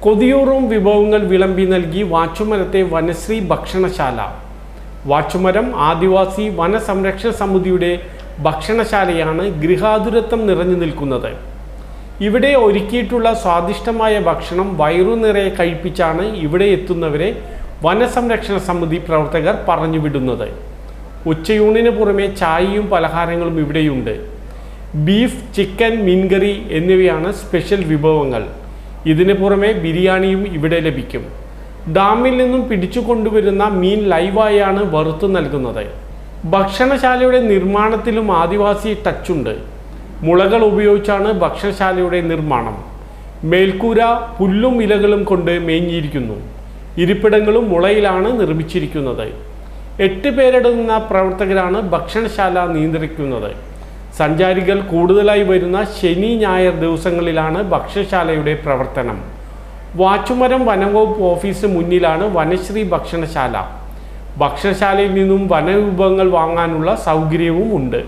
കൊതിയൂറും വിഭവങ്ങൾ വിളമ്പി നൽകി വാച്ചുമരത്തെ വനശ്രീ ഭക്ഷണശാല. വാച്ചുമരം ആദിവാസി വനസംരക്ഷണ സമിതിയുടെ ഭക്ഷണശാലയാണ് ഗൃഹാതുരത്വം നിറഞ്ഞു നിൽക്കുന്നത്. ഇവിടെ ഒരുക്കിയിട്ടുള്ള സ്വാദിഷ്ടമായ ഭക്ഷണം വയറു നിറയെ കഴിപ്പിച്ചാണ് ഇവിടെ എത്തുന്നവരെ വനസംരക്ഷണ സമിതി പ്രവർത്തകർ പറഞ്ഞുവിടുന്നത്. ഉച്ചയൂണിന് പുറമെ ചായയും പലഹാരങ്ങളും ഇവിടെയുണ്ട്. ബീഫ്, ചിക്കൻ, മീൻകറി എന്നിവയാണ് സ്പെഷ്യൽ വിഭവങ്ങൾ. ഇതിന് പുറമെ ബിരിയാണിയും ഇവിടെ ലഭിക്കും. ഡാമിൽ നിന്നും പിടിച്ചു കൊണ്ടുവരുന്ന മീൻ ലൈവായാണ് വറുത്തു നൽകുന്നത്. ഭക്ഷണശാലയുടെ നിർമ്മാണത്തിലും ആദിവാസി ടച്ചുണ്ട്. മുളകൾ ഉപയോഗിച്ചാണ് ഭക്ഷണശാലയുടെ നിർമ്മാണം. മേൽക്കൂര പുല്ലും ഇലകളും കൊണ്ട് മേഞ്ഞിരിക്കുന്നു. ഇരിപ്പിടങ്ങളും മുളയിലാണ് നിർമ്മിച്ചിരിക്കുന്നത്. 8 പേരടങ്ങുന്ന പ്രവർത്തകരാണ് ഭക്ഷണശാല നിയന്ത്രിക്കുന്നത്. സഞ്ചാരികൾ കൂടുതലായി വരുന്ന ശനി, ഞായർ ദിവസങ്ങളിലാണ് ഭക്ഷണശാലയുടെ പ്രവർത്തനം. വാച്ചുമരം വനംവകുപ്പ് ഓഫീസിന് മുന്നിലാണ് വനശ്രീ ഭക്ഷണശാല. ഭക്ഷണശാലയിൽ നിന്നും വനവിഭവങ്ങൾ വാങ്ങാനുള്ള സൗകര്യവും ഉണ്ട്.